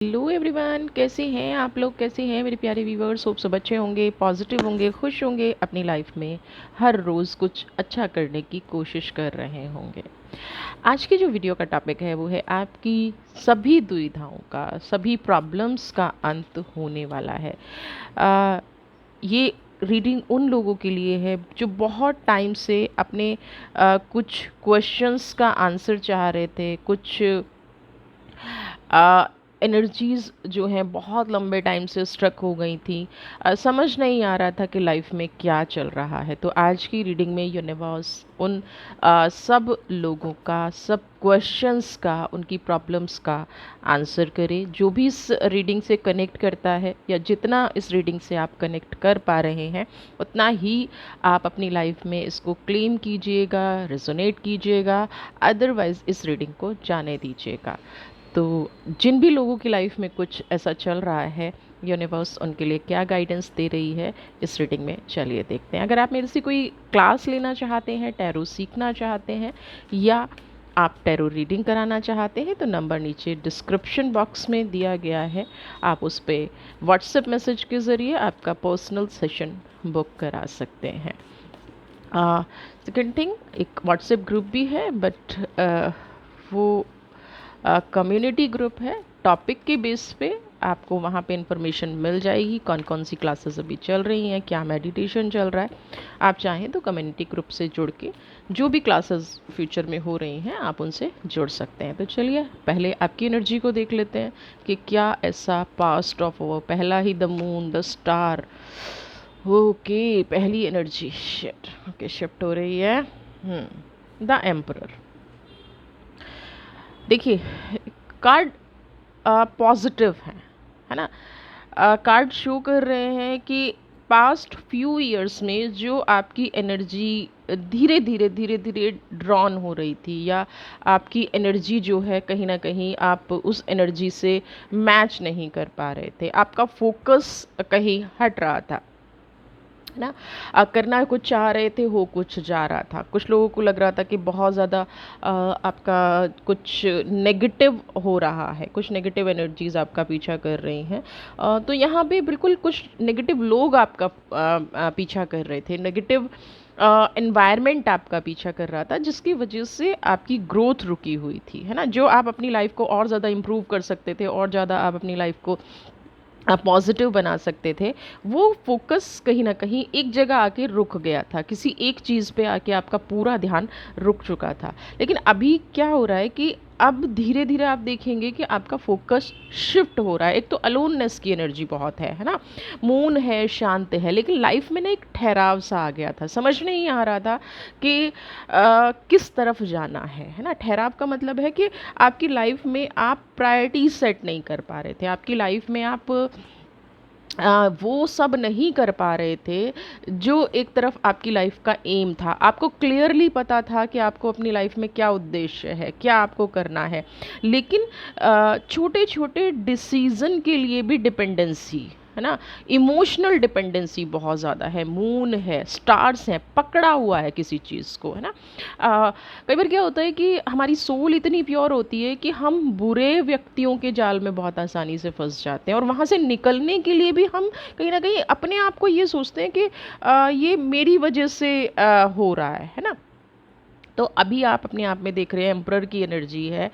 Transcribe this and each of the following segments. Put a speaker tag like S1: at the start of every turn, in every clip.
S1: Hello everyone, कैसे हैं आप लोग? कैसे हैं मेरे प्यारे व्यूवर्स? होप सब अच्छे होंगे, पॉजिटिव होंगे, खुश होंगे, अपनी लाइफ में हर रोज़ कुछ अच्छा करने की कोशिश कर रहे होंगे। आज की जो वीडियो का टॉपिक है वो है आपकी सभी दुविधाओं का, सभी प्रॉब्लम्स का अंत होने वाला है। ये रीडिंग उन लोगों के लिए है जो बहुत टाइम से अपने कुछ क्वेश्चंस का आंसर चाह रहे थे, कुछ एनर्जीज़ जो हैं बहुत लंबे टाइम से स्ट्रक हो गई थी। समझ नहीं आ रहा था कि लाइफ में क्या चल रहा है। तो आज की रीडिंग में यूनिवर्स उन सब लोगों का, सब क्वेश्चंस का, उनकी प्रॉब्लम्स का आंसर करे। जो भी इस रीडिंग से कनेक्ट करता है या जितना इस रीडिंग से आप कनेक्ट कर पा रहे हैं उतना ही आप अपनी लाइफ में इसको क्लेम कीजिएगा, रेजोनेट कीजिएगा, अदरवाइज़ इस रीडिंग को जाने दीजिएगा। तो जिन भी लोगों की लाइफ में कुछ ऐसा चल रहा है, यूनिवर्स उनके लिए क्या गाइडेंस दे रही है इस रीडिंग में, चलिए देखते हैं। अगर आप मेरे से कोई क्लास लेना चाहते हैं, टैरो सीखना चाहते हैं या आप टैरो रीडिंग कराना चाहते हैं तो नंबर नीचे डिस्क्रिप्शन बॉक्स में दिया गया है। आप उस पर व्हाट्सएप मैसेज के ज़रिए आपका पर्सनल सेशन बुक करा सकते हैं। सेकेंड थिंग, एक व्हाट्सएप ग्रुप भी है, बट वो कम्युनिटी ग्रुप है। टॉपिक के बेस पे आपको वहाँ पे इंफॉर्मेशन मिल जाएगी, कौन कौन सी क्लासेस अभी चल रही हैं, क्या मेडिटेशन चल रहा है। आप चाहें तो कम्युनिटी ग्रुप से जुड़ के जो भी क्लासेस फ्यूचर में हो रही हैं आप उनसे जुड़ सकते हैं। तो चलिए पहले आपकी एनर्जी को देख लेते हैं कि क्या ऐसा पास्ट ऑफ वो पहला ही the moon the star. Okay, पहली एनर्जी शिफ्ट, ओके, शिफ्ट हो रही है। The emperor. देखिए, कार्ड पॉजिटिव है ना। कार्ड शो कर रहे हैं कि पास्ट फ्यू इयर्स में जो आपकी एनर्जी धीरे धीरे ड्रॉन हो रही थी, या आपकी एनर्जी जो है कहीं ना कहीं आप उस एनर्जी से मैच नहीं कर पा रहे थे, आपका फोकस कहीं हट रहा था, है ना। करना कुछ चाह रहे थे, हो कुछ जा रहा था। कुछ लोगों को लग रहा था कि बहुत ज़्यादा आपका कुछ नेगेटिव हो रहा है, कुछ नेगेटिव एनर्जीज आपका पीछा कर रही हैं। तो यहाँ पे बिल्कुल कुछ नेगेटिव लोग आपका पीछा कर रहे थे, नेगेटिव एनवायरनमेंट आपका पीछा कर रहा था, जिसकी वजह से आपकी ग्रोथ रुकी हुई थी, है ना। जो आप अपनी लाइफ को और ज़्यादा इम्प्रूव कर सकते थे, और ज़्यादा आप अपनी लाइफ को पॉजिटिव बना सकते थे, वो फोकस कहीं ना कहीं एक जगह आके रुक गया था, किसी एक चीज़ पे आके आपका पूरा ध्यान रुक चुका था। लेकिन अभी क्या हो रहा है कि अब धीरे धीरे आप देखेंगे कि आपका फोकस शिफ्ट हो रहा है। एक तो अलोननेस की एनर्जी बहुत है ना। मून है, शांत है, लेकिन लाइफ में ना एक ठहराव सा आ गया था, समझ नहीं आ रहा था कि किस तरफ जाना है ना। ठहराव का मतलब है कि आपकी लाइफ में आप प्रायोरिटी सेट नहीं कर पा रहे थे, आपकी लाइफ में आप वो सब नहीं कर पा रहे थे जो एक तरफ आपकी लाइफ का एम था। आपको क्लियरली पता था कि आपको अपनी लाइफ में क्या उद्देश्य है, क्या आपको करना है, लेकिन छोटे छोटे डिसीजन के लिए भी डिपेंडेंसी, है ना, इमोशनल डिपेंडेंसी बहुत ज़्यादा है। मून है, स्टार्स हैं, पकड़ा हुआ है किसी चीज़ को, है ना। कई बार क्या होता है कि हमारी सोल इतनी प्योर होती है कि हम बुरे व्यक्तियों के जाल में बहुत आसानी से फंस जाते हैं, और वहाँ से निकलने के लिए भी हम कहीं ना कहीं अपने आप को ये सोचते हैं कि ये मेरी वजह से हो रहा है ना। तो अभी आप अपने आप में देख रहे हैं एम्परर की एनर्जी है,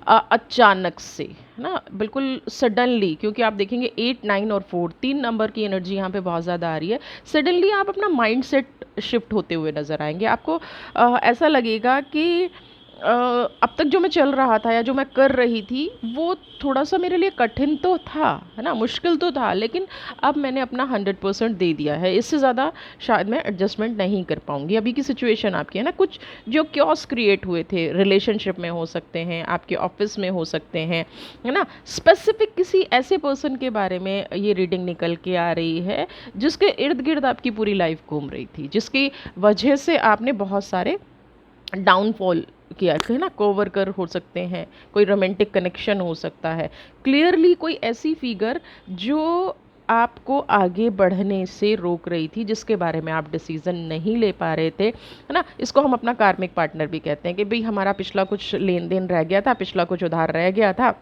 S1: अचानक से, है ना, बिल्कुल सडनली। क्योंकि आप देखेंगे 8, 9 और 4 तीन नंबर की एनर्जी यहाँ पे बहुत ज़्यादा आ रही है। सडनली आप अपना माइंड सेट शिफ्ट होते हुए नज़र आएंगे। आपको ऐसा लगेगा कि अब तक जो मैं चल रहा था या जो मैं कर रही थी वो थोड़ा सा मेरे लिए कठिन तो था, है ना, मुश्किल तो था, लेकिन अब मैंने अपना 100% दे दिया है। इससे ज़्यादा शायद मैं एडजस्टमेंट नहीं कर पाऊँगी। अभी की सिचुएशन आपकी, है ना, कुछ जो क्योस क्रिएट हुए थे रिलेशनशिप में हो सकते हैं, आपके ऑफिस में हो सकते हैं, है ना। स्पेसिफिक किसी ऐसे पर्सन के बारे में ये रीडिंग निकल के आ रही है जिसके इर्द गिर्द आपकी पूरी लाइफ घूम रही थी, जिसकी वजह से आपने बहुत सारे डाउनफॉल किया, है ना। कोवर्कर हो सकते हैं, कोई रोमांटिक कनेक्शन हो सकता है, क्लियरली कोई ऐसी फिगर जो आपको आगे बढ़ने से रोक रही थी, जिसके बारे में आप डिसीजन नहीं ले पा रहे थे, है ना। इसको हम अपना कार्मिक पार्टनर भी कहते हैं कि भाई हमारा पिछला कुछ लेन देन रह गया था, पिछला कुछ उधार रह गया था,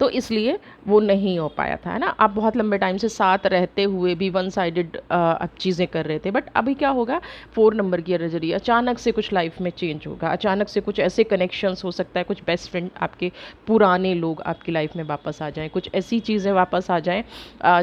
S1: तो इसलिए वो नहीं हो पाया था, है ना। आप बहुत लंबे टाइम से साथ रहते हुए भी वन साइडेड आप चीज़ें कर रहे थे, बट अभी क्या होगा, 4 नंबर की एनर्जी, अचानक से कुछ लाइफ में चेंज होगा, अचानक से कुछ ऐसे कनेक्शंस हो सकता है, कुछ बेस्ट फ्रेंड आपके पुराने लोग आपकी लाइफ में वापस आ जाएं, कुछ ऐसी चीज़ें वापस आ जाएं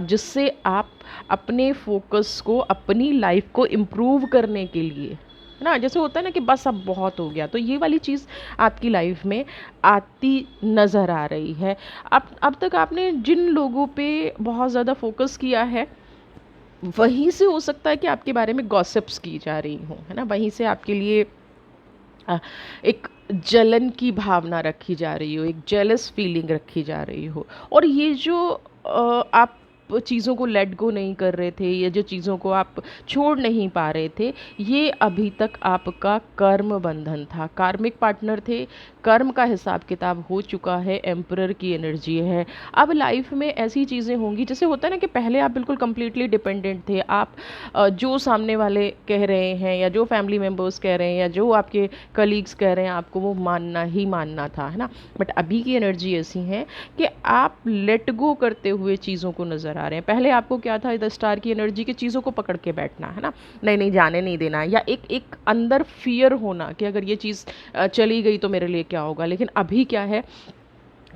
S1: जिससे आप अपने फोकस को, अपनी लाइफ को इम्प्रूव करने के लिए, है ना, जैसे होता है ना कि बस अब बहुत हो गया, तो ये वाली चीज़ आपकी लाइफ में आती नज़र आ रही है। अब तक आपने जिन लोगों पे बहुत ज़्यादा फोकस किया है, वहीं से हो सकता है कि आपके बारे में गॉसिप्स की जा रही हों, है ना, वहीं से आपके लिए एक जलन की भावना रखी जा रही हो, एक जेलस फीलिंग रखी जा रही हो। और ये जो आप चीज़ों को लेट गो नहीं कर रहे थे, या जो चीज़ों को आप छोड़ नहीं पा रहे थे, ये अभी तक आपका कर्म बंधन था, कार्मिक पार्टनर थे, कर्म का हिसाब किताब हो चुका है, एम्परर की एनर्जी है। अब लाइफ में ऐसी चीज़ें होंगी, जैसे होता है ना कि पहले आप बिल्कुल कंप्लीटली डिपेंडेंट थे, आप जो सामने वाले कह रहे हैं, या जो फैमिली मेम्बर्स कह रहे हैं, या जो आपके कलीग्स कह रहे हैं, आपको वो मानना ही मानना था, है ना। बट अभी की एनर्जी ऐसी है कि आप लेट गो करते हुए चीज़ों को नज़र आ रहे हैं। पहले आपको क्या था, द स्टार की एनर्जी की चीज़ों को पकड़ के बैठना, है ना, नहीं नहीं जाने नहीं देना, या एक एक अंदर फियर होना कि अगर ये चीज़ चली गई तो मेरे लिए क्या होगा। लेकिन अभी क्या है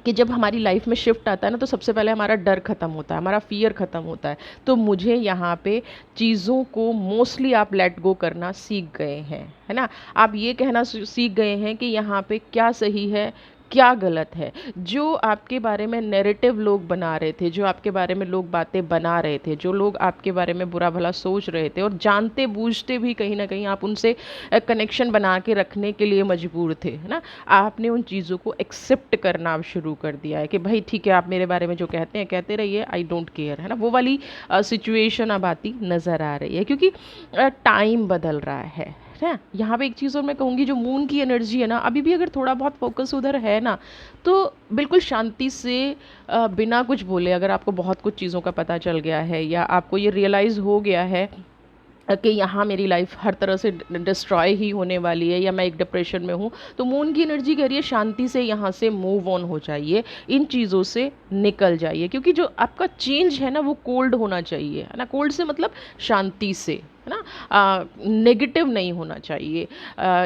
S1: कि जब हमारी लाइफ में शिफ्ट आता है ना, तो सबसे पहले हमारा डर ख़त्म होता है, हमारा फियर ख़त्म होता है। तो मुझे यहाँ पे चीज़ों को मोस्टली आप लेट गो करना सीख गए हैं, है ना। आप ये कहना सीख गए हैं कि यहाँ पे क्या सही है, क्या गलत है। जो आपके बारे में नैरेटिव लोग बना रहे थे, जो आपके बारे में लोग बातें बना रहे थे, जो लोग आपके बारे में बुरा भला सोच रहे थे, और जानते बूझते भी कहीं ना कहीं आप उनसे कनेक्शन बना के रखने के लिए मजबूर थे, है ना, आपने उन चीज़ों को एक्सेप्ट करना अब शुरू कर दिया है कि भाई ठीक है, आप मेरे बारे में जो कहते हैं कहते रहिए, आई डोंट केयर, है ना। वो वाली सिचुएशन अब आती नज़र आ रही है, क्योंकि टाइम बदल रहा है ना। यहाँ पे एक चीज़ और मैं कहूँगी, जो मून की एनर्जी है ना, अभी भी अगर थोड़ा बहुत फोकस उधर है ना, तो बिल्कुल शांति से बिना कुछ बोले, अगर आपको बहुत कुछ चीज़ों का पता चल गया है, या आपको ये रियलाइज़ हो गया है कि यहाँ मेरी लाइफ हर तरह से डिस्ट्रॉय ही होने वाली है, या मैं एक डिप्रेशन में हूँ, तो मून की एनर्जी कह रही है शांति से यहाँ से मूव ऑन हो जाइए, इन चीज़ों से निकल जाइए, क्योंकि जो आपका चेंज है ना, वो कोल्ड होना चाहिए, है ना। कोल्ड से मतलब शांति से, है ना, नेगेटिव नहीं होना चाहिए।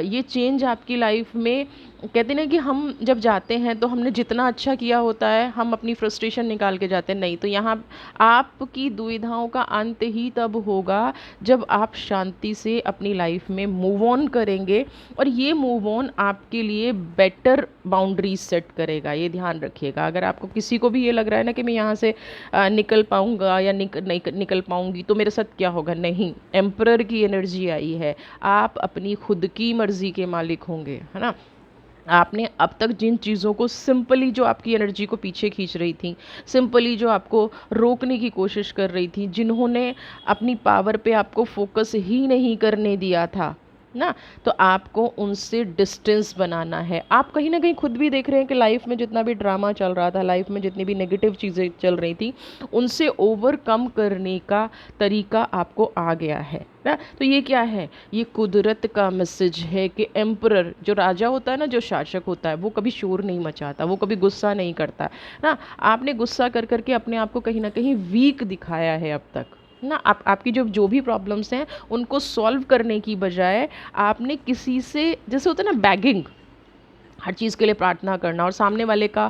S1: ये चेंज आपकी लाइफ में, कहते ना कि हम जब जाते हैं तो हमने जितना अच्छा किया होता है, हम अपनी फ्रस्ट्रेशन निकाल के जाते हैं, नहीं, तो यहाँ आपकी दुविधाओं का अंत ही तब होगा जब आप शांति से अपनी लाइफ में मूव ऑन करेंगे। और ये मूव ऑन आपके लिए बेटर बाउंड्रीज सेट करेगा, ये ध्यान रखिएगा। अगर आपको किसी को भी ये लग रहा है ना कि मैं यहाँ से निकल पाऊँगा या निकल पाऊँगी, तो मेरे साथ क्या होगा, नहीं, एम्परर की एनर्जी आई है, आप अपनी खुद की मर्जी के मालिक होंगे, है ना। आपने अब तक जिन चीज़ों को सिंपली, जो आपकी एनर्जी को पीछे खींच रही थी, सिंपली जो आपको रोकने की कोशिश कर रही थी, जिन्होंने अपनी पावर पे आपको फोकस ही नहीं करने दिया था ना, तो आपको उनसे डिस्टेंस बनाना है। आप कहीं ना कहीं खुद भी देख रहे हैं कि लाइफ में जितना भी ड्रामा चल रहा था, लाइफ में जितनी भी नेगेटिव चीज़ें चल रही थी, उनसे ओवरकम करने का तरीका आपको आ गया है ना। तो ये क्या है, ये कुदरत का मैसेज है कि एम्परर, जो राजा होता है ना, जो शासक होता है, वो कभी शोर नहीं मचाता, वो कभी गुस्सा नहीं करता ना। आपने गुस्सा कर करके अपने आप को कहीं ना कहीं वीक दिखाया है अब तक ना। आपकी जो भी प्रॉब्लम्स हैं, उनको सॉल्व करने की बजाय आपने किसी से, जैसे होता है ना बैगिंग, हर चीज़ के लिए प्रार्थना करना, और सामने वाले का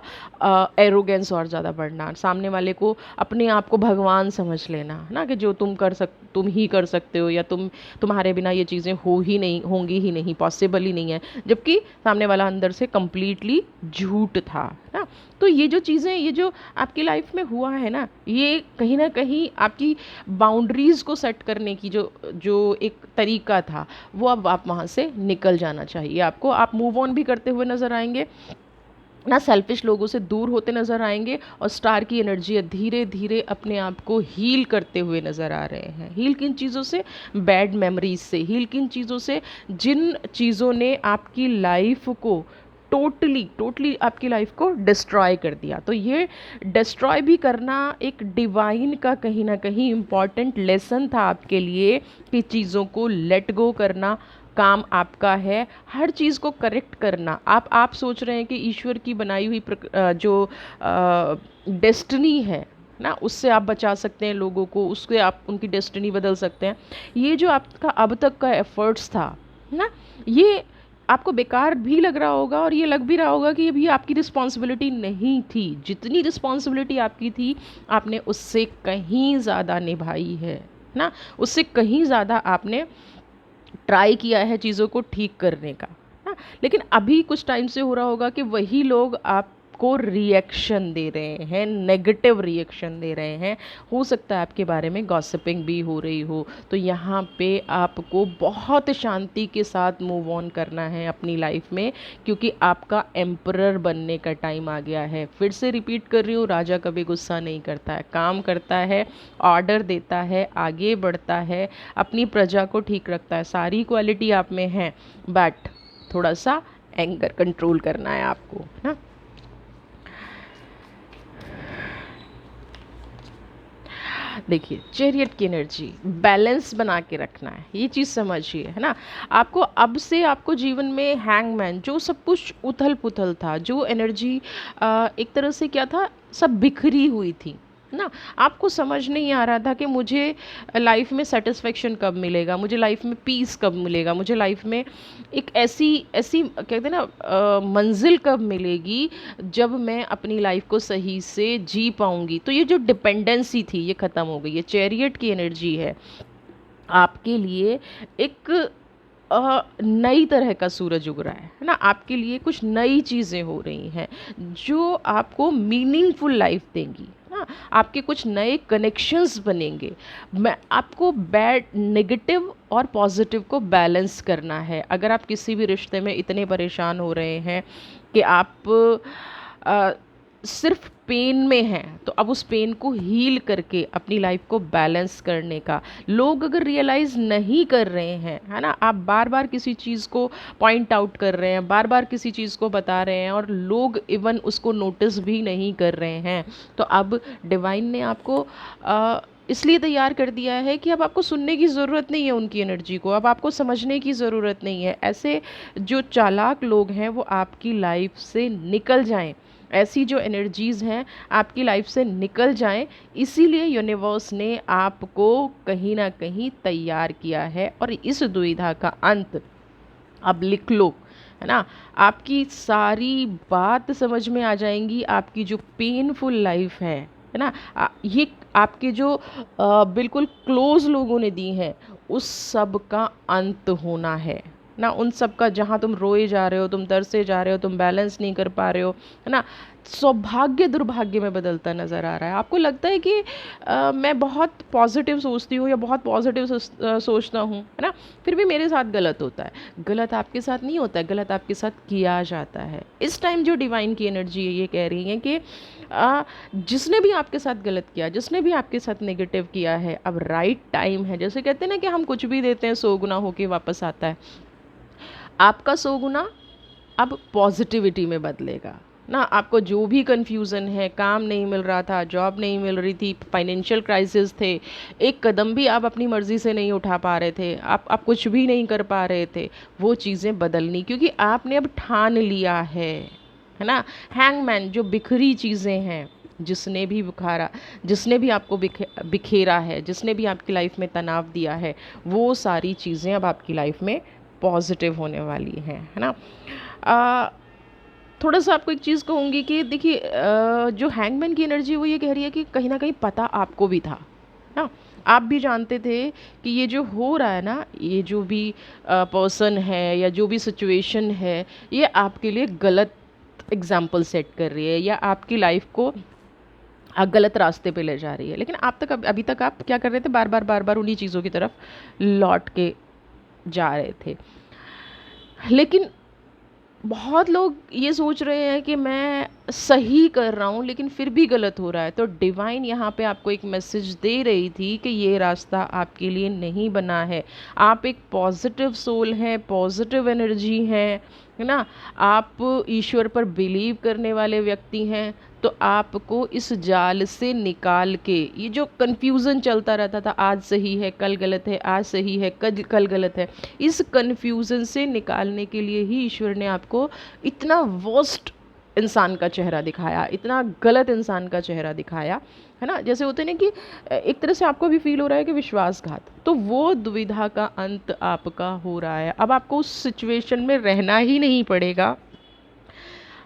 S1: एरोगेंस और ज़्यादा बढ़ना, सामने वाले को अपने आप को भगवान समझ लेना, है ना, कि जो तुम ही कर सकते हो, या तुम्हारे बिना ये चीज़ें होंगी ही नहीं, पॉसिबल ही नहीं है, जबकि सामने वाला अंदर से कंप्लीटली झूठ था ना। तो ये जो चीज़ें, ये जो आपकी लाइफ में हुआ है ना, ये कहीं ना कहीं आपकी बाउंड्रीज़ को सेट करने की जो एक तरीका था, वो अब आप वहाँ से निकल जाना चाहिए आपको। आप मूव ऑन भी करते हुए नज़र आएंगे ना, सेल्फिश लोगों से दूर होते नज़र आएंगे, और स्टार की एनर्जी धीरे धीरे अपने आप को हील करते हुए नज़र आ रहे हैं। हील किन चीज़ों से, बैड मेमोरीज से। हील किन चीज़ों से, जिन चीज़ों ने आपकी लाइफ को टोटली आपकी लाइफ को डिस्ट्रॉय कर दिया। तो ये डिस्ट्रॉय भी करना एक डिवाइन का कहीं ना कहीं इम्पॉर्टेंट लेसन था आपके लिए, कि चीज़ों को लेट गो करना काम आपका है हर चीज़ को करेक्ट करना। आप सोच रहे हैं कि ईश्वर की बनाई हुई जो डेस्टिनी है ना, उससे आप बचा सकते हैं लोगों को, उससे आप उनकी डेस्टिनी बदल सकते हैं। ये जो आपका अब तक का एफर्ट्स था ना, ये आपको बेकार भी लग रहा होगा और ये लग भी रहा होगा कि ये भी आपकी रिस्पॉन्सिबिलिटी नहीं थी। जितनी रिस्पॉन्सिबिलिटी आपकी थी आपने उससे कहीं ज़्यादा निभाई है ना, उससे कहीं ज़्यादा आपने ट्राई किया है चीज़ों को ठीक करने का ना। लेकिन अभी कुछ टाइम से हो रहा होगा कि वही लोग आपको रिएक्शन दे रहे हैं, नेगेटिव रिएक्शन दे रहे हैं। हो सकता है आपके बारे में गॉसिपिंग भी हो रही हो। तो यहाँ पे आपको बहुत शांति के साथ मूव ऑन करना है अपनी लाइफ में, क्योंकि आपका एम्परर बनने का टाइम आ गया है। फिर से रिपीट कर रही हूँ, राजा कभी गुस्सा नहीं करता है, काम करता है, ऑर्डर देता है, आगे बढ़ता है, अपनी प्रजा को ठीक रखता है। सारी क्वालिटी आप में है, बट थोड़ा सा एंगर कंट्रोल करना है आपको ना। देखिए, चैरियट की एनर्जी बैलेंस बना के रखना है, ये चीज़ समझिए, है ना। आपको अब से आपको जीवन में हैंगमैन, जो सब कुछ उथल पुथल था, जो एनर्जी एक तरह से क्या था, सब बिखरी हुई थी ना। आपको समझ नहीं आ रहा था कि मुझे लाइफ में सेटिस्फेक्शन कब मिलेगा, मुझे लाइफ में पीस कब मिलेगा, मुझे लाइफ में एक ऐसी ऐसी कहते हैं ना मंजिल कब मिलेगी जब मैं अपनी लाइफ को सही से जी पाऊंगी। तो ये जो डिपेंडेंसी थी ये ख़त्म हो गई। ये चैरियट की एनर्जी है आपके लिए। एक नई तरह का सूरज उग रहा है ना, आपके लिए कुछ नई चीज़ें हो रही हैं जो आपको मीनिंगफुल लाइफ देंगी ना। आपके कुछ नए कनेक्शंस बनेंगे। मैं आपको बैड नेगेटिव और पॉजिटिव को बैलेंस करना है। अगर आप किसी भी रिश्ते में इतने परेशान हो रहे हैं कि आप सिर्फ पेन में हैं, तो अब उस पेन को हील करके अपनी लाइफ को बैलेंस करने का, लोग अगर रियलाइज़ नहीं कर रहे हैं, है ना, आप बार बार किसी चीज़ को पॉइंट आउट कर रहे हैं, बार बार किसी चीज़ को बता रहे हैं और लोग इवन उसको नोटिस भी नहीं कर रहे हैं, तो अब डिवाइन ने आपको इसलिए तैयार कर दिया है कि अब आपको सुनने की ज़रूरत नहीं है उनकी एनर्जी को, अब आपको समझने की ज़रूरत नहीं है। ऐसे जो चालाक लोग हैं वो आपकी लाइफ से निकल जाएं, ऐसी जो एनर्जीज़ हैं आपकी लाइफ से निकल जाएं। इसीलिए यूनिवर्स ने आपको कहीं ना कहीं तैयार किया है। और इस दुविधा का अंत अब लिख लो, है ना। आपकी सारी बात समझ में आ जाएंगी। आपकी जो पेनफुल लाइफ है ना, ये आपके जो बिल्कुल क्लोज लोगों ने दी हैं, उस सब का अंत होना है ना। उन सब का, जहाँ तुम रोए जा रहे हो, तुम तरसे जा रहे हो, तुम बैलेंस नहीं कर पा रहे हो, है ना, सौभाग्य दुर्भाग्य में बदलता नज़र आ रहा है। आपको लगता है कि मैं बहुत पॉजिटिव सोचती हूँ या बहुत पॉजिटिव सोचता हूँ, है ना, फिर भी मेरे साथ गलत होता है। गलत आपके साथ नहीं होता है, गलत आपके साथ किया जाता है। इस टाइम जो डिवाइन की एनर्जी है ये कह रही है कि जिसने भी आपके साथ गलत किया, जिसने भी आपके साथ नेगेटिव किया है, अब राइट टाइम है। जैसे कहते हैं ना कि हम कुछ भी देते हैं 100 गुना होके वापस आता है। आपका 100 गुना अब पॉजिटिविटी में बदलेगा ना। आपको जो भी कन्फ्यूज़न है, काम नहीं मिल रहा था, जॉब नहीं मिल रही थी, फाइनेंशियल क्राइसिस थे, एक कदम भी आप अपनी मर्ज़ी से नहीं उठा पा रहे थे, आप कुछ भी नहीं कर पा रहे थे, वो चीज़ें बदलनी, क्योंकि आपने अब ठान लिया है ना। हैंगमैन, जो बिखरी चीज़ें हैं, जिसने भी बुखारा, जिसने भी आपको बिखेरा है, जिसने भी आपकी लाइफ में तनाव दिया है, वो सारी चीज़ें अब आपकी लाइफ में पॉजिटिव होने वाली हैं, है ना। थोड़ा सा आपको एक चीज़ कहूँगी कि देखिए, जो हैंगमैन की एनर्जी वो ये कह रही है कि कहीं ना कहीं पता आपको भी था ना। आप भी जानते थे कि ये जो हो रहा है ना, ये जो भी पर्सन है या जो भी सिचुएशन है, ये आपके लिए गलत एग्जाम्पल सेट कर रही है या आपकी लाइफ को गलत रास्ते पे ले जा रही है। लेकिन आप तक अभी तक आप क्या कर रहे थे, बार बार उन्हीं चीज़ों की तरफ लौट के जा रहे थे। लेकिन बहुत लोग ये सोच रहे हैं कि मैं सही कर रहा हूँ लेकिन फिर भी गलत हो रहा है। तो डिवाइन यहाँ पे आपको एक मैसेज दे रही थी कि ये रास्ता आपके लिए नहीं बना है। आप एक पॉजिटिव सोल हैं, पॉजिटिव एनर्जी हैं, है ना। आप ईश्वर पर बिलीव करने वाले व्यक्ति हैं, तो आपको इस जाल से निकाल के, ये जो कन्फ्यूज़न चलता रहता था, आज सही है कल गलत है, आज सही है कल गलत है, इस कन्फ्यूज़न से निकालने के लिए ही ईश्वर ने आपको इतना वर्स्ट इंसान का चेहरा दिखाया, इतना गलत इंसान का चेहरा दिखाया, है ना। जैसे होते हैं ना कि एक तरह से आपको भी फील हो रहा है कि विश्वासघात, तो वो दुविधा का अंत आपका हो रहा है। अब आपको उस सिचुएशन में रहना ही नहीं पड़ेगा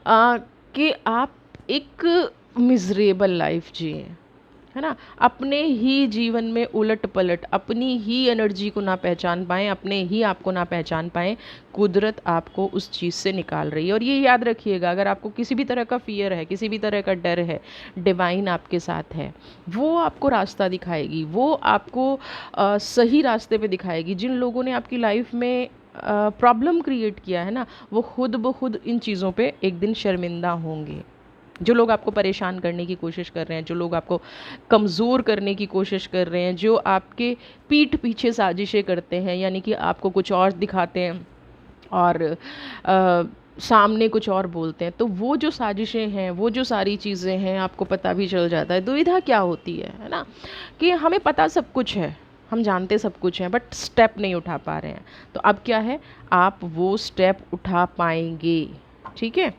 S1: कि आप एक मिजरेबल लाइफ जिए, है ना। अपने ही जीवन में उलट पलट, अपनी ही एनर्जी को ना पहचान पाएँ, अपने ही आप को ना पहचान पाएँ, कुदरत आपको उस चीज़ से निकाल रही है। और ये याद रखिएगा, अगर आपको किसी भी तरह का फ़ियर है, किसी भी तरह का डर है, डिवाइन आपके साथ है, वो आपको रास्ता दिखाएगी, वो आपको सही रास्ते पे दिखाएगी। जिन लोगों ने आपकी लाइफ में प्रॉब्लम क्रिएट किया है ना, वो खुद ब खुद इन चीज़ों पे एक दिन शर्मिंदा होंगे। जो लोग आपको परेशान करने की कोशिश कर रहे हैं, जो लोग आपको कमज़ोर करने की कोशिश कर रहे हैं, जो आपके पीठ पीछे साजिशें करते हैं, यानी कि आपको कुछ और दिखाते हैं और सामने कुछ और बोलते हैं, तो वो जो साजिशें हैं, वो जो सारी चीज़ें हैं, आपको पता भी चल जाता है। दुविधा क्या होती है ना, कि हमें पता सब कुछ है, हम जानते सब कुछ हैं, बट स्टेप नहीं उठा पा रहे हैं। तो अब क्या है, आप वो स्टेप उठा पाएंगे, ठीक है।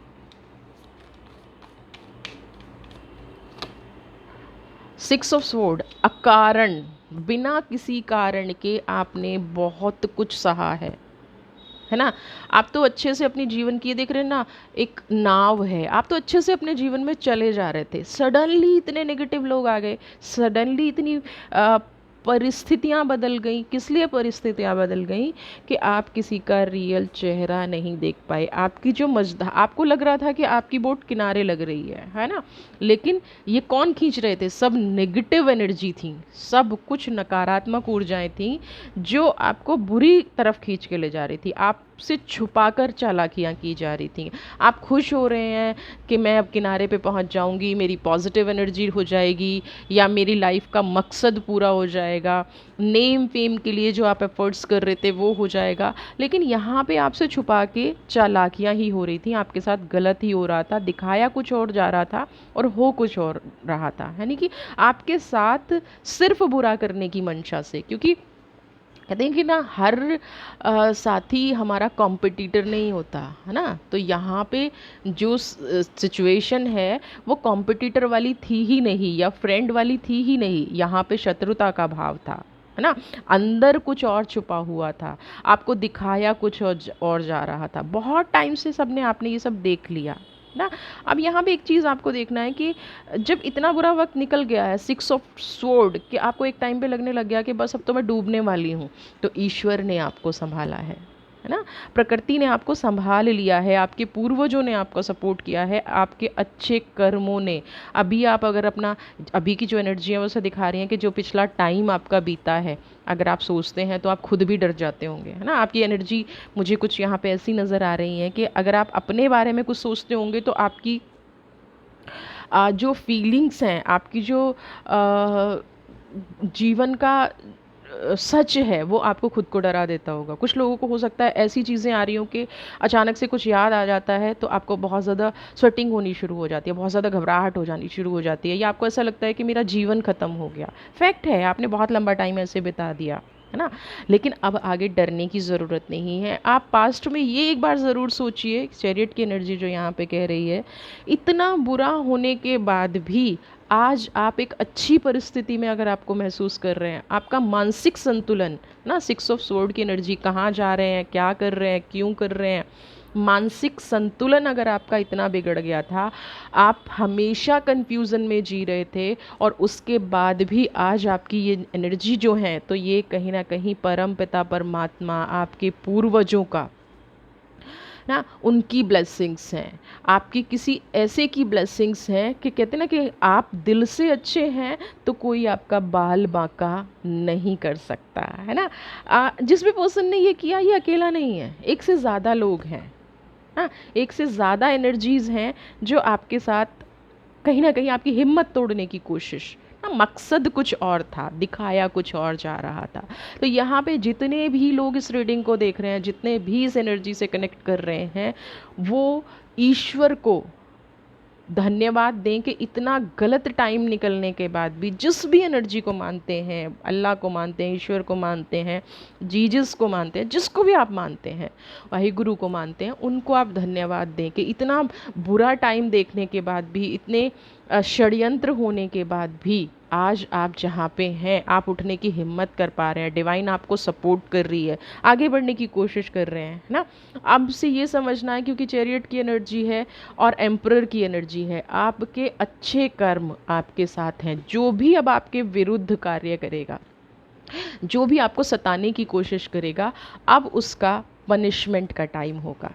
S1: 6 ऑफ स्वॉर्ड, अकारण, बिना किसी कारण के आपने बहुत कुछ सहा है ना। आप तो अच्छे से अपने जीवन की, ये देख रहे हैं ना, एक नाव है, आप तो अच्छे से अपने जीवन में चले जा रहे थे, सडनली इतने नेगेटिव लोग आ गए, सडनली इतनी परिस्थितियाँ बदल गई। किस लिए परिस्थितियाँ बदल गई, कि आप किसी का रियल चेहरा नहीं देख पाए। आपकी जो मजदा, आपको लग रहा था कि आपकी बोट किनारे लग रही है ना, लेकिन ये कौन खींच रहे थे, सब नेगेटिव एनर्जी थी, सब कुछ नकारात्मक ऊर्जाएं थी जो आपको बुरी तरफ खींच के ले जा रही थी, आपसे छुपाकर चालाकियाँ की जा रही थी। आप खुश हो रहे हैं कि मैं अब किनारे पे पहुंच जाऊंगी, मेरी पॉजिटिव एनर्जी हो जाएगी, या मेरी लाइफ का मकसद पूरा हो जाएगा, नेम फेम के लिए जो आप एफर्ट्स कर रहे थे वो हो जाएगा। लेकिन यहाँ पे आपसे छुपा के चालाकियाँ ही हो रही थी, आपके साथ गलत ही हो रहा था, दिखाया कुछ और जा रहा था और हो कुछ और रहा था, यानी कि आपके साथ सिर्फ बुरा करने की मंशा से। क्योंकि कहते हैं कि ना, हर साथी हमारा कॉम्पिटिटर नहीं होता, है ना। तो यहाँ पे जो सिचुएशन है वो कॉम्पिटिटर वाली थी ही नहीं, या फ्रेंड वाली थी ही नहीं, यहाँ पे शत्रुता का भाव था, है ना। अंदर कुछ और छुपा हुआ था, आपको दिखाया कुछ और जा रहा था। बहुत टाइम से सबने, आपने ये सब देख लिया ना। अब यहाँ पे एक चीज़ आपको देखना है कि जब इतना बुरा वक्त निकल गया है, 6 ऑफ स्वॉर्ड, कि आपको एक टाइम पे लगने लग गया कि बस अब तो मैं डूबने वाली हूँ, तो ईश्वर ने आपको संभाला है ना। प्रकृति ने आपको संभाल लिया है, आपके पूर्वजों ने आपको सपोर्ट किया है, आपके अच्छे कर्मों ने। अभी आप अगर अपना, अभी की जो एनर्जी है वो से दिखा रही हैं कि जो पिछला टाइम आपका बीता है, अगर आप सोचते हैं तो आप खुद भी डर जाते होंगे, है ना। आपकी एनर्जी मुझे कुछ यहाँ पे ऐसी नज़र आ रही है कि अगर आप अपने बारे में कुछ सोचते होंगे तो आपकी जो फीलिंग्स हैं, आपकी जो जीवन का सच है, वो आपको खुद को डरा देता होगा। कुछ लोगों को हो सकता है ऐसी चीज़ें आ रही हों कि अचानक से कुछ याद आ जाता है तो आपको बहुत ज़्यादा स्वेटिंग होनी शुरू हो जाती है, बहुत ज़्यादा घबराहट हो जानी शुरू हो जाती है, या आपको ऐसा लगता है कि मेरा जीवन ख़त्म हो गया। फैक्ट है, आपने बहुत लंबा टाइम ऐसे बिता दिया, है ना। लेकिन अब आगे डरने की ज़रूरत नहीं है। आप पास्ट में ये एक बार ज़रूर सोचिए, चैरियट की एनर्जी जो यहाँ पे कह रही है, इतना बुरा होने के बाद भी आज आप एक अच्छी परिस्थिति में अगर आपको महसूस कर रहे हैं, आपका मानसिक संतुलन ना, 6 ऑफ स्वॉर्ड की एनर्जी, कहाँ जा रहे हैं, क्या कर रहे हैं, क्यों कर रहे हैं, मानसिक संतुलन अगर आपका इतना बिगड़ गया था, आप हमेशा कन्फ्यूज़न में जी रहे थे, और उसके बाद भी आज आपकी ये एनर्जी जो है, तो ये कहीं ना कहीं परम पिता परमात्मा, आपके पूर्वजों का ना, उनकी ब्लेसिंग्स हैं, आपकी किसी ऐसे की ब्लेसिंग्स हैं कि कहते हैं ना कि आप दिल से अच्छे हैं तो कोई आपका बाल बांका नहीं कर सकता, है ना। जिस भी पर्सन ने ये किया, ये अकेला नहीं है, एक से ज़्यादा लोग हैं, हाँ, एक से ज़्यादा एनर्जीज़ हैं जो आपके साथ कहीं ना कहीं आपकी हिम्मत तोड़ने की कोशिश ना, मकसद कुछ और था, दिखाया कुछ और जा रहा था। तो यहाँ पे जितने भी लोग इस रीडिंग को देख रहे हैं, जितने भी इस एनर्जी से कनेक्ट कर रहे हैं, वो ईश्वर को धन्यवाद दें कि इतना गलत टाइम निकलने के बाद भी जिस भी एनर्जी को मानते हैं, अल्लाह को मानते हैं, ईश्वर को मानते हैं, जीसस को मानते हैं, जिसको भी आप मानते हैं, वाहिगुरु को मानते हैं, उनको आप धन्यवाद दें कि इतना बुरा टाइम देखने के बाद भी, इतने षड्यंत्र होने के बाद भी आज आप जहाँ पे हैं, आप उठने की हिम्मत कर पा रहे हैं, डिवाइन आपको सपोर्ट कर रही है, आगे बढ़ने की कोशिश कर रहे हैं ना। अब से ये समझना है, क्योंकि चैरियट की एनर्जी है और एम्परर की एनर्जी है, आपके अच्छे कर्म आपके साथ हैं। जो भी अब आपके विरुद्ध कार्य करेगा, जो भी आपको सताने की कोशिश करेगा, अब उसका पनिशमेंट का टाइम होगा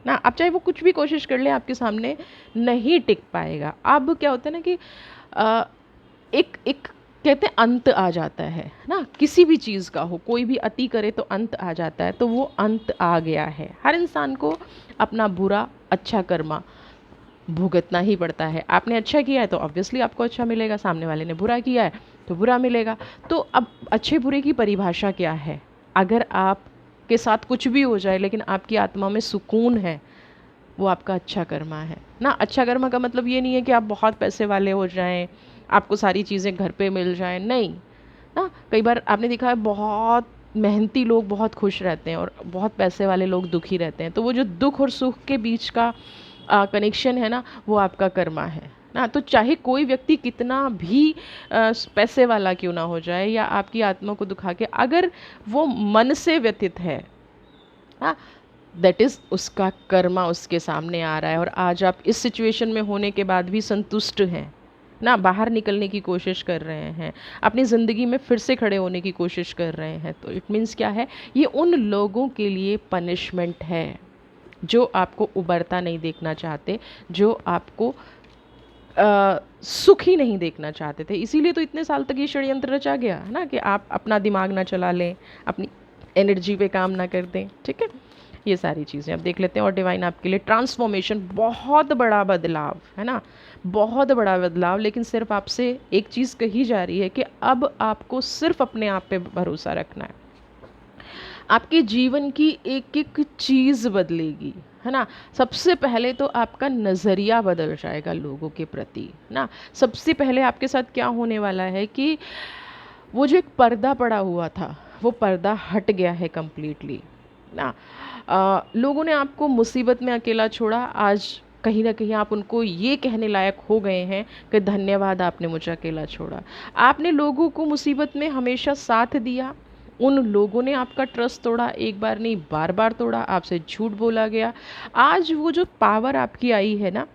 S1: ना। अब चाहे वो कुछ भी कोशिश कर ले, आपके सामने नहीं टिक पाएगा। अब क्या होता है ना कि अ, एक एक कहते हैं अंत आ जाता है ना, किसी भी चीज़ का हो, कोई भी अति करे तो अंत आ जाता है, तो वो अंत आ गया है। हर इंसान को अपना बुरा अच्छा कर्मा भुगतना ही पड़ता है। आपने अच्छा किया है तो ऑब्वियसली आपको अच्छा मिलेगा, सामने वाले ने बुरा किया है तो बुरा मिलेगा। तो अब अच्छे बुरे की परिभाषा क्या है? अगर आप के साथ कुछ भी हो जाए लेकिन आपकी आत्मा में सुकून है, वो आपका अच्छा कर्मा है ना। अच्छा कर्मा का मतलब ये नहीं है कि आप बहुत पैसे वाले हो जाएं, आपको सारी चीज़ें घर पे मिल जाएं, नहीं ना। कई बार आपने देखा है बहुत मेहनती लोग बहुत खुश रहते हैं और बहुत पैसे वाले लोग दुखी रहते हैं। तो वो जो दुख और सुख के बीच का कनेक्शन है ना, वो आपका कर्मा है ना। तो चाहे कोई व्यक्ति कितना भी पैसे वाला क्यों ना हो जाए या आपकी आत्मा को दुखा के, अगर वो मन से व्यतीत है, हाँ, दैट इज़ उसका कर्मा उसके सामने आ रहा है। और आज आप इस सिचुएशन में होने के बाद भी संतुष्ट हैं ना, बाहर निकलने की कोशिश कर रहे हैं, अपनी ज़िंदगी में फिर से खड़े होने की कोशिश कर रहे हैं, तो इट मीन्स क्या है? ये उन लोगों के लिए पनिशमेंट है जो आपको उबरता नहीं देखना चाहते, जो आपको सुखी नहीं देखना चाहते थे। इसीलिए तो इतने साल तक ये षड्यंत्र रचा गया है ना, कि आप अपना दिमाग ना चला लें, अपनी एनर्जी पे काम ना कर दें। ठीक है, ये सारी चीज़ें अब देख लेते हैं। और डिवाइन आपके लिए ट्रांसफॉर्मेशन, बहुत बड़ा बदलाव है ना, बहुत बड़ा बदलाव। लेकिन सिर्फ आपसे एक चीज़ कही जा रही है कि अब आपको सिर्फ अपने आप पे भरोसा रखना है। आपके जीवन की एक एक चीज़ बदलेगी, है ना। सबसे पहले तो आपका नज़रिया बदल जाएगा लोगों के प्रति ना। सबसे पहले आपके साथ क्या होने वाला है कि वो जो एक पर्दा पड़ा हुआ था, वो पर्दा हट गया है कम्प्लीटली ना। लोगों ने आपको मुसीबत में अकेला छोड़ा, आज कहीं ना कहीं आप उनको ये कहने लायक हो गए हैं कि धन्यवाद आपने मुझे अकेला छोड़ा। आपने लोगों को मुसीबत में हमेशा साथ दिया, उन लोगों ने आपका ट्रस्ट तोड़ा, एक बार नहीं बार बार तोड़ा, आपसे झूठ बोला गया। आज वो जो पावर आपकी आई है ना,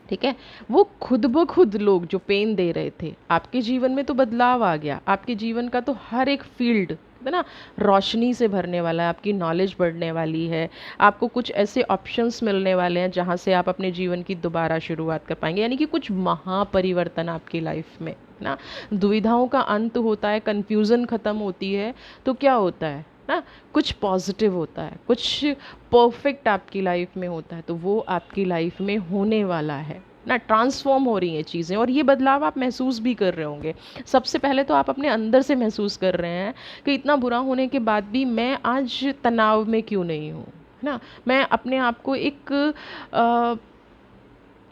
S1: ठीक है, वो खुद ब खुद लोग जो पेन दे रहे थे, आपके जीवन में तो बदलाव आ गया। आपके जीवन का तो हर एक फील्ड है ना रोशनी से भरने वाला है, आपकी नॉलेज बढ़ने वाली है, आपको कुछ ऐसे ऑप्शंस मिलने वाले हैं जहाँ से आप अपने जीवन की दोबारा शुरुआत कर पाएंगे। यानी कि कुछ महापरिवर्तन आपकी लाइफ में ना। दुविधाओं का अंत होता है, कन्फ्यूज़न ख़त्म होती है, तो क्या होता है ना, कुछ पॉजिटिव होता है, कुछ परफेक्ट आपकी लाइफ में होता है। तो वो आपकी लाइफ में होने वाला है ना, ट्रांसफॉर्म हो रही हैं चीज़ें, और ये बदलाव आप महसूस भी कर रहे होंगे। सबसे पहले तो आप अपने अंदर से महसूस कर रहे हैं कि इतना बुरा होने के बाद भी मैं आज तनाव में क्यों नहीं हूँ, है ना। मैं अपने आप को एक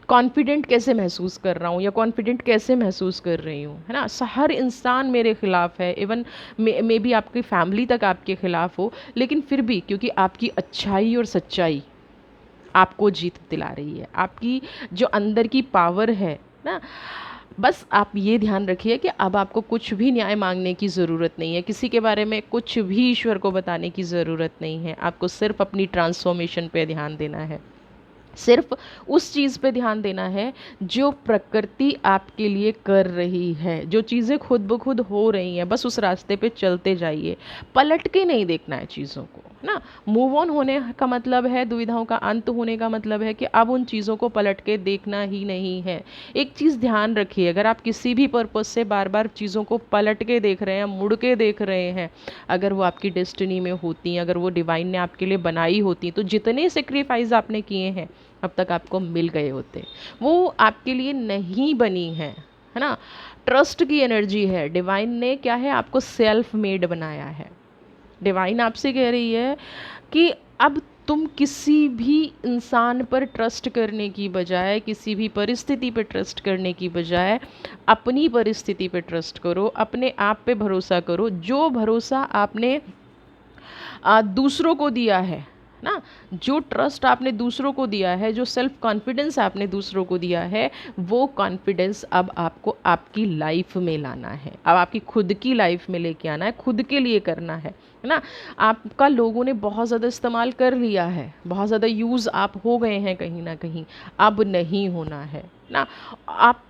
S1: कॉन्फिडेंट कैसे महसूस कर रहा हूँ या कॉन्फिडेंट कैसे महसूस कर रही हूँ, है ना। हर इंसान मेरे ख़िलाफ़ है, इवन मे बी आपकी फैमिली तक आपके ख़िलाफ़ हो, लेकिन फिर भी क्योंकि आपकी अच्छाई और सच्चाई आपको जीत दिला रही है, आपकी जो अंदर की पावर है ना। बस आप ये ध्यान रखिए कि अब आपको कुछ भी न्याय मांगने की ज़रूरत नहीं है, किसी के बारे में कुछ भी ईश्वर को बताने की ज़रूरत नहीं है। आपको सिर्फ अपनी ट्रांसफॉर्मेशन पे ध्यान देना है, सिर्फ उस चीज़ पे ध्यान देना है जो प्रकृति आपके लिए कर रही है। जो चीज़ें खुद ब खुद हो रही हैं, बस उस रास्ते पे चलते जाइए, पलट के नहीं देखना है चीज़ों को ना। मूव ऑन होने का मतलब है, दुविधाओं का अंत होने का मतलब है कि अब उन चीज़ों को पलट के देखना ही नहीं है। एक चीज़ ध्यान रखिए, अगर आप किसी भी पर्पज़ से बार बार चीज़ों को पलट के देख रहे हैं, मुड़ के देख रहे हैं, अगर वो आपकी डेस्टिनी में होती, अगर वो डिवाइन ने आपके लिए बनाई होती, तो जितने सेक्रीफाइस आपने किए हैं अब तक आपको मिल गए होते। वो आपके लिए नहीं बनी है ना। ट्रस्ट की एनर्जी है, डिवाइन ने क्या है, आपको सेल्फ मेड बनाया है। डिवाइन आपसे कह रही है कि अब तुम किसी भी इंसान पर ट्रस्ट करने की बजाय, किसी भी परिस्थिति पर ट्रस्ट करने की बजाय अपनी परिस्थिति पे ट्रस्ट करो, अपने आप पे भरोसा करो। जो भरोसा आपने दूसरों को दिया है ना, जो ट्रस्ट आपने दूसरों को दिया है, जो सेल्फ कॉन्फिडेंस आपने दूसरों को दिया है, वो कॉन्फिडेंस अब आपको आपकी लाइफ में लाना है, अब आपकी खुद की लाइफ में लेके आना है, खुद के लिए करना है ना। आपका लोगों ने बहुत ज़्यादा इस्तेमाल कर लिया है, बहुत ज़्यादा यूज़ आप हो गए हैं कहीं ना कहीं, अब नहीं होना है ना। आप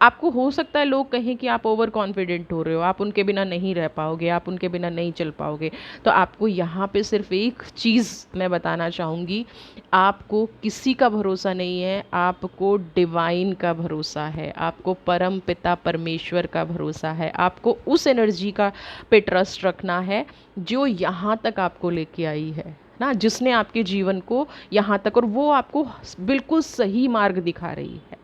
S1: आपको हो सकता है लोग कहें कि आप ओवर कॉन्फिडेंट हो रहे हो, आप उनके बिना नहीं रह पाओगे, आप उनके बिना नहीं चल पाओगे। तो आपको यहाँ पे सिर्फ एक चीज़ मैं बताना चाहूँगी, आपको किसी का भरोसा नहीं है, आपको डिवाइन का भरोसा है, आपको परम पिता परमेश्वर का भरोसा है, आपको उस एनर्जी का पे ट्रस्ट रखना है जो यहाँ तक आपको लेके आई है ना, जिसने आपके जीवन को यहाँ तक, और वो आपको बिल्कुल सही मार्ग दिखा रही है।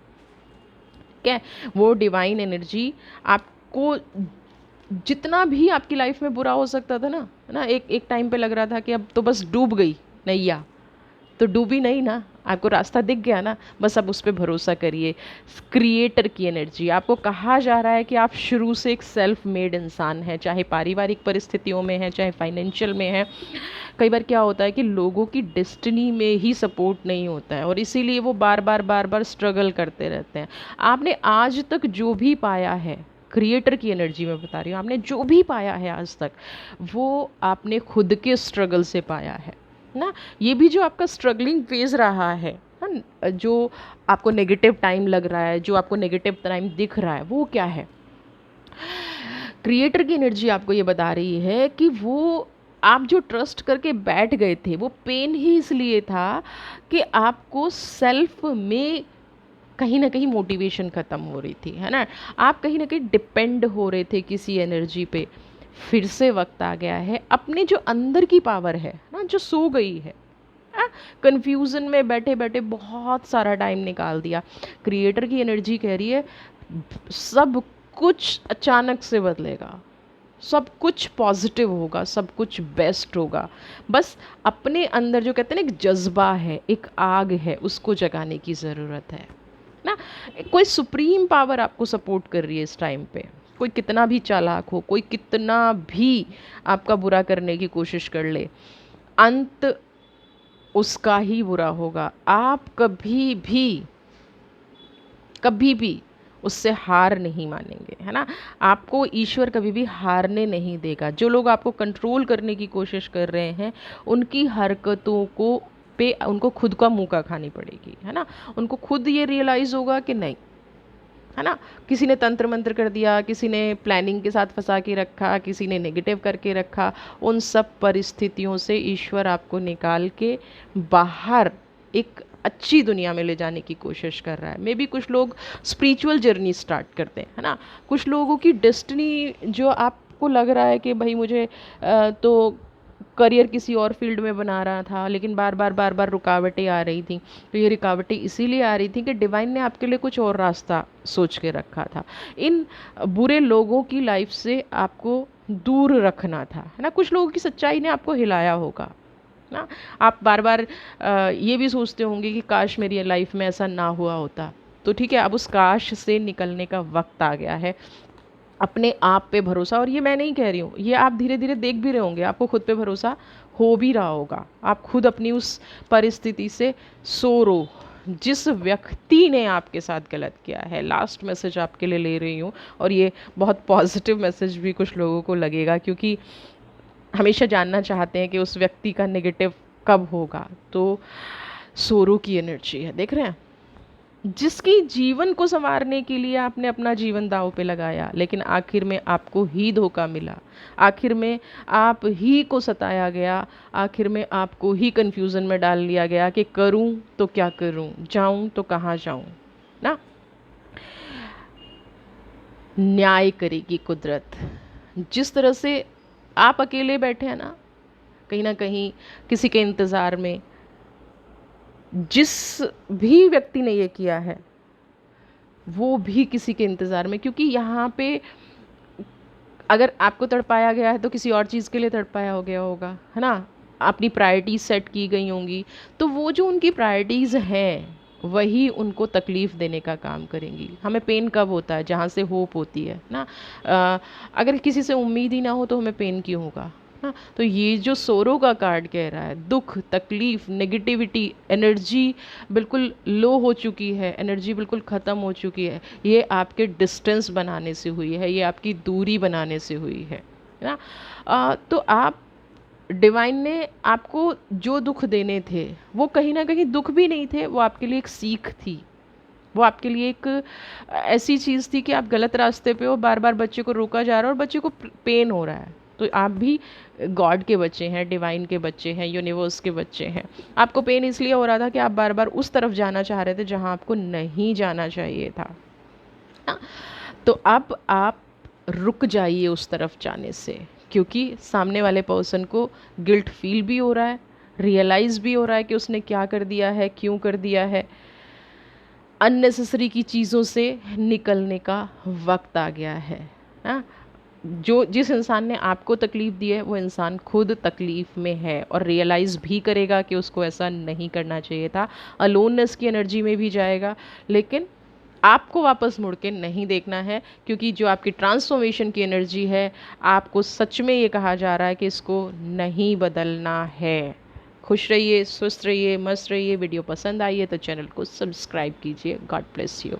S1: ठीक है, वो डिवाइन एनर्जी आपको, जितना भी आपकी लाइफ में बुरा हो सकता था ना, है ना, एक एक टाइम पे लग रहा था कि अब तो बस डूब गई नैया, तो डूबी नहीं ना, आपको रास्ता दिख गया ना, बस अब उस पर भरोसा करिए। क्रिएटर की एनर्जी, आपको कहा जा रहा है कि आप शुरू से एक सेल्फ मेड इंसान हैं, चाहे पारिवारिक परिस्थितियों में है, चाहे फाइनेंशियल में है। कई बार क्या होता है कि लोगों की डेस्टिनी में ही सपोर्ट नहीं होता है, और इसीलिए वो बार बार स्ट्रगल करते रहते हैं। आपने आज तक जो भी पाया है, क्रिएटर की एनर्जी में बता रही हूँ, आपने जो भी पाया है आज तक, वो आपने खुद के स्ट्रगल से पाया है ना। ये भी जो आपका स्ट्रगलिंग फेज रहा है ना, जो आपको नेगेटिव टाइम लग रहा है, जो आपको नेगेटिव टाइम दिख रहा है, वो क्या है? क्रिएटर की एनर्जी आपको ये बता रही है कि वो आप जो ट्रस्ट करके बैठ गए थे, वो पेन ही इसलिए था कि आपको सेल्फ में कहीं ना कहीं मोटिवेशन ख़त्म हो रही थी, है ना। आप कहीं ना कहीं डिपेंड हो रहे थे किसी एनर्जी पे। फिर से वक्त आ गया है, अपने जो अंदर की पावर है ना, जो सो गई है, कंफ्यूजन में बैठे बैठे बहुत सारा टाइम निकाल दिया, क्रिएटर की एनर्जी कह रही है सब कुछ अचानक से बदलेगा, सब कुछ पॉजिटिव होगा, सब कुछ बेस्ट होगा। बस अपने अंदर जो कहते हैं ना एक जज्बा है, एक आग है, उसको जगाने की ज़रूरत है ना। कोई सुप्रीम पावर आपको सपोर्ट कर रही है इस टाइम पे, कोई कितना भी चालाक हो, कोई कितना भी आपका बुरा करने की कोशिश कर ले, अंत उसका ही बुरा होगा। आप कभी भी उससे हार नहीं मानेंगे, है ना। आपको ईश्वर कभी भी हारने नहीं देगा। जो लोग आपको कंट्रोल करने की कोशिश कर रहे हैं, उनकी हरकतों को पे उनको खुद का मुँह खानी पड़ेगी, है ना। उनको खुद ये रियलाइज़ होगा कि नहीं, है ना, किसी ने तंत्र मंत्र कर दिया, किसी ने प्लानिंग के साथ फंसा के रखा, किसी ने नेगेटिव करके रखा, उन सब परिस्थितियों से ईश्वर आपको निकाल के बाहर एक अच्छी दुनिया में ले जाने की कोशिश कर रहा है। मे बी कुछ लोग स्पिरिचुअल जर्नी स्टार्ट करते हैं, है ना। कुछ लोगों की डेस्टिनी जो आपको लग रहा है कि भाई मुझे तो करियर किसी और फील्ड में बना रहा था, लेकिन बार बार रुकावटें आ रही थी। तो ये रुकावटें इसीलिए आ रही थी कि डिवाइन ने आपके लिए कुछ और रास्ता सोच के रखा था। इन बुरे लोगों की लाइफ से आपको दूर रखना था, है ना। कुछ लोगों की सच्चाई ने आपको हिलाया होगा ना। आप बार बार ये भी सोचते होंगे कि काश मेरी लाइफ में ऐसा ना हुआ होता। तो ठीक है, अब उस काश से निकलने का वक्त आ गया है। अपने आप पे भरोसा, और ये मैं नहीं कह रही हूँ, ये आप धीरे धीरे देख भी रहे होंगे, आपको खुद पे भरोसा हो भी रहा होगा। आप खुद अपनी उस परिस्थिति से सोरो, जिस व्यक्ति ने आपके साथ गलत किया है, लास्ट मैसेज आपके लिए ले रही हूँ, और ये बहुत पॉजिटिव मैसेज भी कुछ लोगों को लगेगा, क्योंकि हमेशा जानना चाहते हैं कि उस व्यक्ति का नेगेटिव कब होगा। तो सोरो की एनर्जी है, देख रहे हैं, जिसकी जीवन को संवारने के लिए आपने अपना जीवन दांव पे लगाया, लेकिन आखिर में आपको ही धोखा मिला, आखिर में आप ही को सताया गया, आखिर में आपको ही कंफ्यूजन में डाल लिया गया कि करूं तो क्या करूं, जाऊं तो कहाँ जाऊं ना। न्याय करेगी कुदरत। जिस तरह से आप अकेले बैठे हैं ना कहीं किसी के इंतज़ार में, जिस भी व्यक्ति ने ये किया है वो भी किसी के इंतज़ार में, क्योंकि यहाँ पे अगर आपको तड़पाया गया है तो किसी और चीज़ के लिए तड़पाया हो गया होगा, है ना। अपनी प्रायोरिटीज़ सेट की गई होंगी, तो वो जो उनकी प्रायोरिटीज़ हैं वही उनको तकलीफ़ देने का काम करेंगी। हमें पेन कब होता है? जहाँ से होप होती है ना। अगर किसी से उम्मीद ही ना हो तो हमें पेन क्यों होगा? हाँ, तो ये जो सोरो का कार्ड कह रहा है, दुख, तकलीफ़, नेगेटिविटी, एनर्जी बिल्कुल लो हो चुकी है, एनर्जी बिल्कुल ख़त्म हो चुकी है, ये आपके डिस्टेंस बनाने से हुई है, ये आपकी दूरी बनाने से हुई है ना। तो आप डिवाइन ने आपको जो दुख देने थे वो कहीं ना कहीं दुख भी नहीं थे, वो आपके लिए एक सीख थी। वो आपके लिए एक ऐसी चीज़ थी कि आप गलत रास्ते पे हो, बार बार बच्चे को रोका जा रहा है और बच्चे को पेन हो रहा है, तो आप भी गॉड के बच्चे हैं, डिवाइन के बच्चे हैं, यूनिवर्स के बच्चे हैं। आपको पेन इसलिए हो रहा था कि आप बार बार उस तरफ जाना चाह रहे थे जहाँ आपको नहीं जाना चाहिए था ना। तो अब आप रुक जाइए उस तरफ जाने से, क्योंकि सामने वाले पर्सन को गिल्ट फील भी हो रहा है, रियलाइज़ भी हो रहा है कि उसने क्या कर दिया है, क्यों कर दिया है। अननेसेसरी की चीज़ों से निकलने का वक्त आ गया है ना। जो जिस इंसान ने आपको तकलीफ़ दी है वो इंसान खुद तकलीफ़ में है और रियलाइज़ भी करेगा कि उसको ऐसा नहीं करना चाहिए था। अलोननेस की एनर्जी में भी जाएगा, लेकिन आपको वापस मुड़ के नहीं देखना है, क्योंकि जो आपकी ट्रांसफॉर्मेशन की एनर्जी है, आपको सच में ये कहा जा रहा है कि इसको नहीं बदलना है। खुश रहिए, स्वस्थ रहिए, मस्त रहिए। वीडियो पसंद आई है तो चैनल को सब्सक्राइब कीजिए। God bless you.